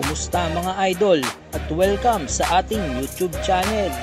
Kumusta mga idol at welcome sa ating YouTube channel.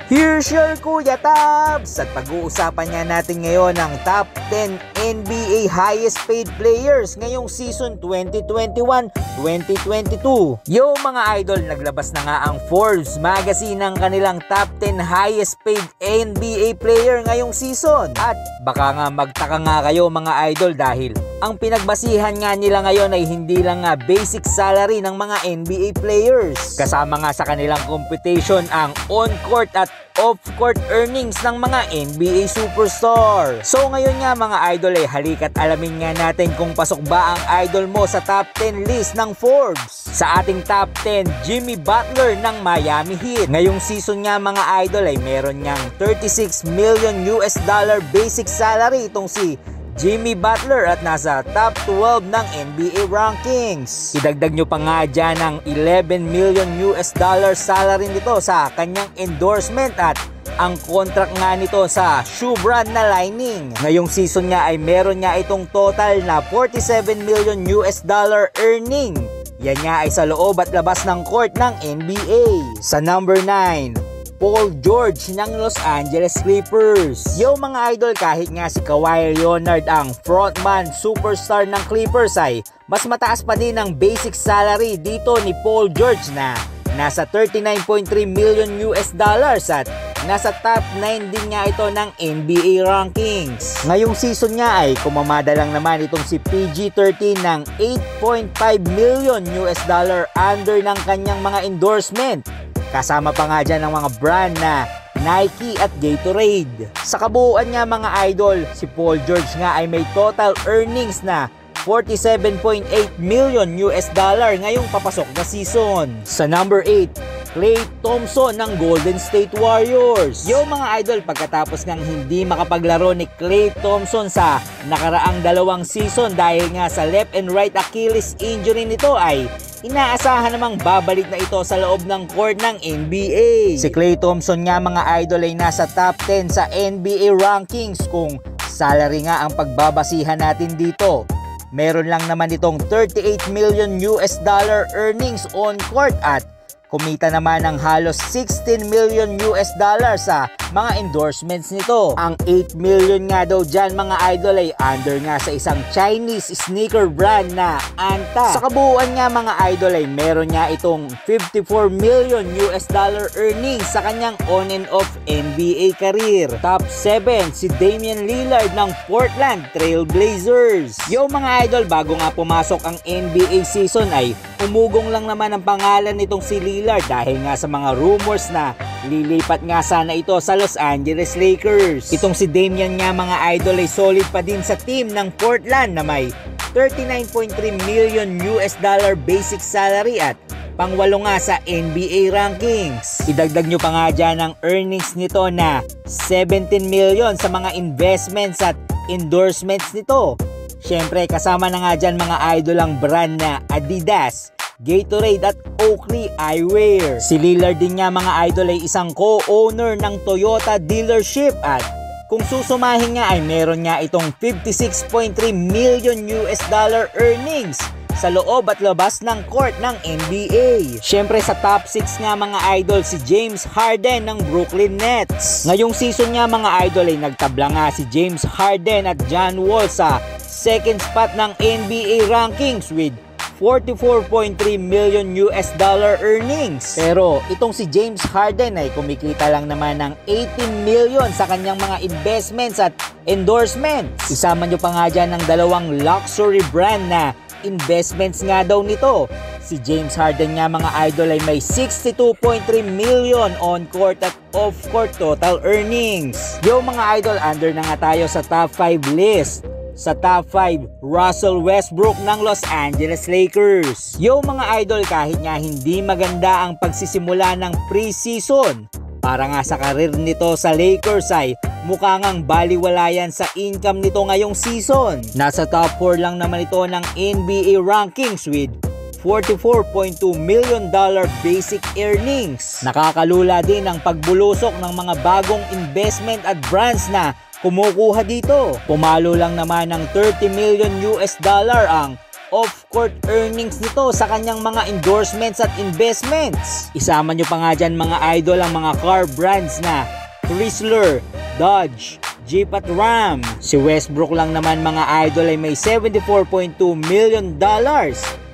Here's your Kuya Tabs! At pag-uusapan nga natin ngayon ang top 10 NBA highest paid players ngayong season 2021-2022. Yo mga idol, naglabas na nga ang Forbes magazine ng kanilang top 10 highest paid NBA player ngayong season. At baka nga magtaka nga kayo mga idol dahil ang pinagbasihan nga nila ngayon ay hindi lang nga basic salary ng mga NBA players. Kasama nga sa kanilang computation ang on-court at off-court earnings ng mga NBA superstar. So ngayon nga mga idol ay halika't alamin nga natin kung pasok ba ang idol mo sa top 10 list ng Forbes. Sa ating top 10, Jimmy Butler ng Miami Heat. Ngayong season nga mga idol ay meron niyang $36 million basic salary itong si Jimmy Butler at nasa top 12 ng NBA rankings. Idagdag nyo pa nga dyan ang $11 million salary nito sa kanyang endorsement at ang contract nga nito sa shoe brand na Lining. Ngayong season nga ay meron nga itong total na $47 million earning. Yan nga ay sa loob at labas ng court ng NBA. Sa number 9, Paul George ng Los Angeles Clippers. Yo mga idol, kahit nga si Kawhi Leonard ang frontman superstar ng Clippers ay mas mataas pa din ang basic salary dito ni Paul George na nasa $39.3 million at nasa top 9 din nga ito ng NBA rankings. Ngayong season nga ay kumamada lang naman itong si PG-13 ng $8.5 million under ng kanyang mga endorsement. Kasama pa nga dyan ang mga brand na Nike at Gatorade. Sa kabuuan nga mga idol, si Paul George nga ay may total earnings na $47.8 million ngayong papasok na season. Sa number 8, Klay Thompson ng Golden State Warriors. Yo mga idol, pagkatapos ng hindi makapaglaro ni Klay Thompson sa nakaraang dalawang season dahil nga sa left and right Achilles injury nito ay inaasahan namang babalik na ito sa loob ng court ng NBA. Si Klay Thompson nga mga idol ay nasa top 10 sa NBA rankings kung salary nga ang pagbabasihan natin dito. Meron lang naman itong $38 million earnings on court at kumita naman ng halos $16 million sa mga endorsements nito. Ang $8 million nga daw dyan mga idol ay under nga sa isang Chinese sneaker brand na Anta. Sa kabuuan nga mga idol ay meron nga itong $54 million earnings sa kanyang on and off NBA career. Top 7, si Damian Lillard ng Portland Trail Blazers. Yo mga idol, bago nga pumasok ang NBA season ay umugong lang naman ang pangalan nitong si Lillard dahil nga sa mga rumors na lilipat nga sana ito sa Los Angeles Lakers. Itong si Damian nga mga idol ay solid pa din sa team ng Portland na may $39.3 million basic salary at pangwalo nga sa NBA rankings. Idagdag nyo pa nga dyan ang earnings nito na $17 million sa mga investments at endorsements nito. Syempre kasama na nga dyan mga idol ang brand na Adidas, Gatorade at Oakley Eyewear. Si Lillard din nga mga idol ay isang co-owner ng Toyota dealership at kung susumahin nga ay meron nga itong $56.3 million earnings sa loob at labas ng court ng NBA. Syempre sa top 6 nga mga idol si James Harden ng Brooklyn Nets. Ngayong season nga mga idol ay nagtabla nga si James Harden at John Wall sa second spot ng NBA rankings with $44.3 million earnings. Pero itong si James Harden ay kumikita lang naman ng $18 million sa kanyang mga investments at endorsements. Isama nyo pa nga dyan ng dalawang luxury brand na investments nga daw nito. Si James Harden nga mga idol ay may $62.3 million on court at off court total earnings. Yo mga idol, under na nga tayo sa top 5 list. Sa top 5, Russell Westbrook ng Los Angeles Lakers. Yo mga idol, kahit nga hindi maganda ang pagsisimula ng preseason, para nga sa karir nito sa Lakers ay mukha ngang baliwalayan sa income nito ngayong season. Nasa top 4 lang naman ito ng NBA rankings with $44.2 million basic earnings. Nakakalula din ang pagbulusok ng mga bagong investment at brands na kumukuha dito. Pumalo lang naman ng 30 million US dollar ang off-court earnings nito sa kanyang mga endorsements at investments. Isama nyo pa nga dyan mga idol ang mga car brands na Chrysler, Dodge, Jeep at Ram. Si Westbrook lang naman mga idol ay may $74.2 million.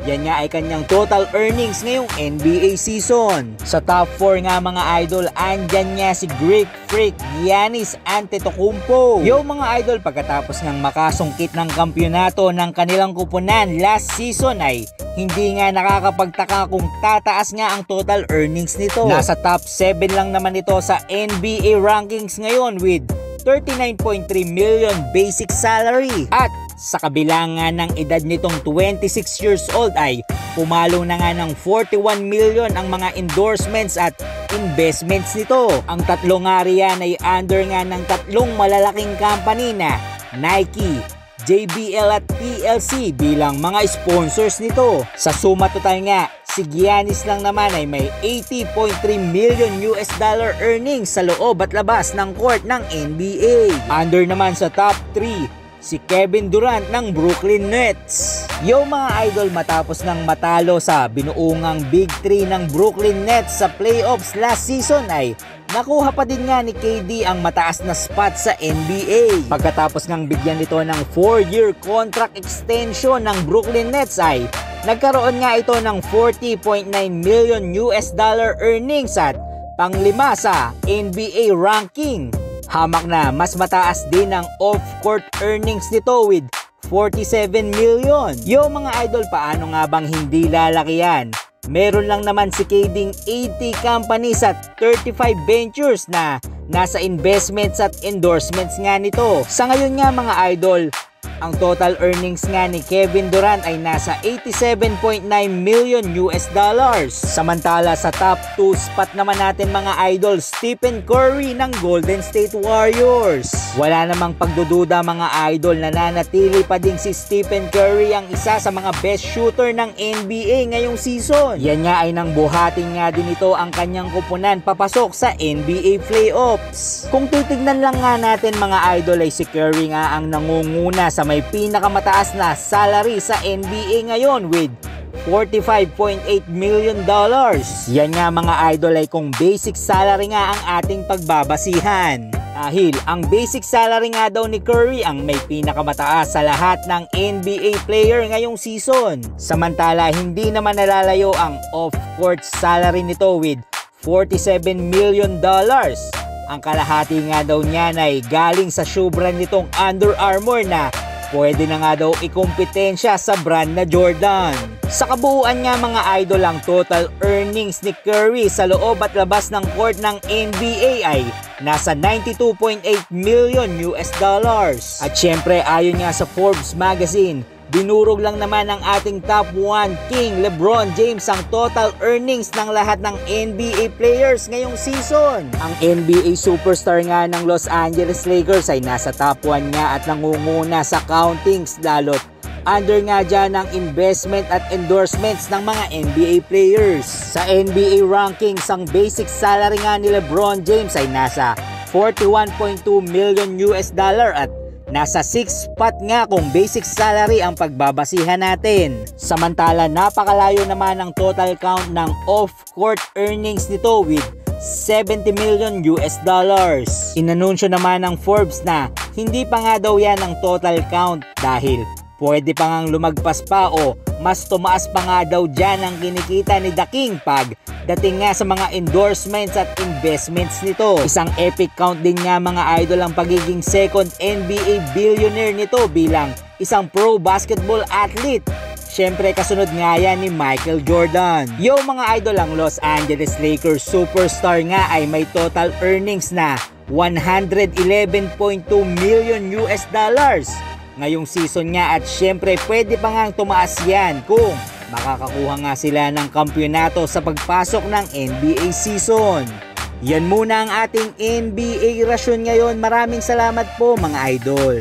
Yan nga ay kanyang total earnings ngayong NBA season. Sa top 4 nga mga idol, andyan nga si Greek Freak Giannis Antetokounmpo. Yo mga idol, pagkatapos ng makasungkit ng kampyonato ng kanilang kupunan last season ay hindi nga nakakapagtaka kung tataas nga ang total earnings nito. Nasa top 7 lang naman ito sa NBA rankings ngayon with 39.3 million basic salary. At sa kabila nga ng edad nitong 26 years old ay pumalo na nga ng 41 million ang mga endorsements at investments nito. Ang tatlo nga riyan ay under nga ng tatlong malalaking company na Nike, JBL at TLC bilang mga sponsors nito. Sa suma total nga, si Giannis lang naman ay may 80.3 million US dollar earnings sa loob at labas ng court ng NBA. Under naman sa top 3, si Kevin Durant ng Brooklyn Nets. Yo mga idol, matapos ng matalo sa binuungang Big 3 ng Brooklyn Nets sa playoffs last season ay nakuha pa din nga ni KD ang mataas na spot sa NBA. Pagkatapos ng bigyan nito ng 4-year contract extension ng Brooklyn Nets ay nagkaroon nga ito ng 40.9 million US dollar earnings at pang-5 sa NBA ranking. Hamak na mas mataas din ang off-court earnings nito with 47 million. Yo mga idol, paano nga bang hindi lalaki yan? Meron lang naman si KD 80 companies at 35 ventures na nasa investments at endorsements nga nito. Sa ngayon nga mga idol, ang total earnings nga ni Kevin Durant ay nasa 87.9 million US dollars. Samantala sa top 2 spot naman natin mga idol, Stephen Curry ng Golden State Warriors. Wala namang pagdududa mga idol, nananatili pa din si Stephen Curry ang isa sa mga best shooter ng NBA ngayong season. Yan nga ay nang buhatin nga din ito ang kanyang kupunan papasok sa NBA playoffs. Kung titignan lang nga natin mga idol ay si Curry nga ang nangunguna sa may pinakamataas na salary sa NBA ngayon with $45.8 million. Yan nga mga idol ay kung basic salary nga ang ating pagbabasihan. Dahil ang basic salary nga daw ni Curry ang may pinakamataas sa lahat ng NBA player ngayong season. Samantala hindi naman nalalayo ang off-court salary nito with $47 million. Ang kalahati nga daw niyan ay galing sa shoe brand nitong Under Armour na pwede na nga daw ikumpetensya sa brand na Jordan. Sa kabuuan nga mga idol, ang total earnings ni Curry sa loob at labas ng court ng NBA ay nasa 92.8 million US dollars. At syempre ayon nga sa Forbes magazine, dinurog lang naman ng ating top 1 King LeBron James ang total earnings ng lahat ng NBA players ngayong season. Ang NBA superstar nga ng Los Angeles Lakers ay nasa top 1 nga at nangunguna sa countings, lalo't under nga dyan ng investment at endorsements ng mga NBA players. Sa NBA rankings, ang basic salary nga ni LeBron James ay nasa 41.2 million US dollar at nasa 6th spot nga kung basic salary ang pagbabasihan natin. Samantala napakalayo naman ang total count ng off-court earnings nito with 70 million US dollars. Inanunsyo naman ng Forbes na hindi pa nga daw yan ang total count dahil pwede pa ngang lumagpas pa o mas tumaas pa nga daw dyan ang kinikita ni The King pagdating nga sa mga endorsements at investments nito. Isang epic count din nga mga idol ang pagiging second NBA billionaire nito bilang isang pro basketball athlete. Syempre kasunod nga yan ni Michael Jordan. Yo mga idol, ang Los Angeles Lakers superstar nga ay may total earnings na 111.2 million US dollars ngayong season nga, at syempre pwede pa ngang tumaas yan kung makakakuha nga sila ng kampyonato sa pagpasok ng NBA season. Yan muna ang ating NBA rasyon ngayon. Maraming salamat po mga idol.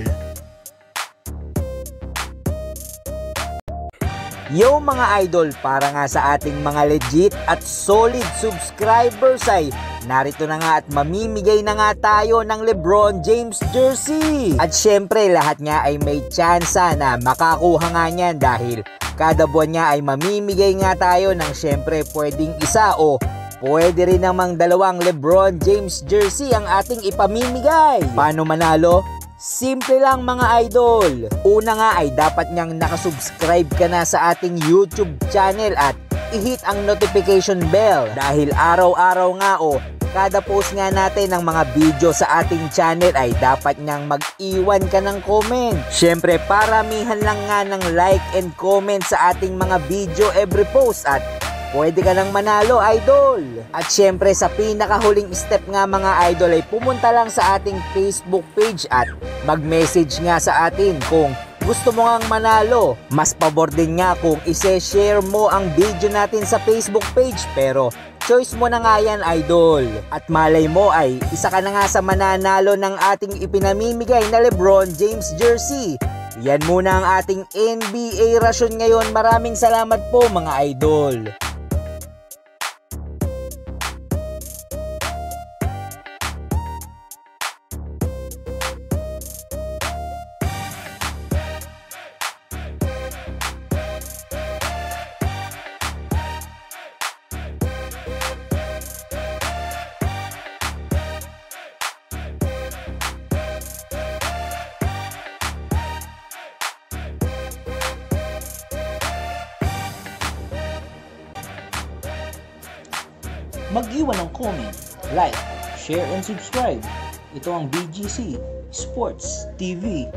Yo mga idol, para nga sa ating mga legit at solid subscribers ay narito na nga at mamimigay na nga tayo ng LeBron James jersey. At syempre lahat nga ay may tsansa na makakuha nga niyan dahil kada buwan nga ay mamimigay nga tayo ng syempre pwedeng isa o pwede rin namang dalawang LeBron James jersey ang ating ipamimigay. Paano manalo? Simple lang mga idol. Una nga ay dapat niyang nakasubscribe ka na sa ating YouTube channel at i-hit ang notification bell dahil araw-araw nga o kada post nga natin ng mga video sa ating channel ay dapat niyang mag-iwan ka ng comment. Syempre paramihan lang nga ng like and comment sa ating mga video every post at pwede ka nang manalo, idol. At syempre sa pinakahuling step nga mga idol ay pumunta lang sa ating Facebook page at mag-message nga sa atin kung gusto mo ngang manalo. Mas pabor din nga kung ise-share mo ang video natin sa Facebook page pero choice mo na nga yan, idol. At malay mo ay isa ka na nga sa mananalo ng ating ipinamimigay na LeBron James jersey. Yan muna ang ating NBA rasyon ngayon. Maraming salamat po mga idol. Mag-iwan ng comment, like, share and subscribe. Ito ang BGC Sports TV.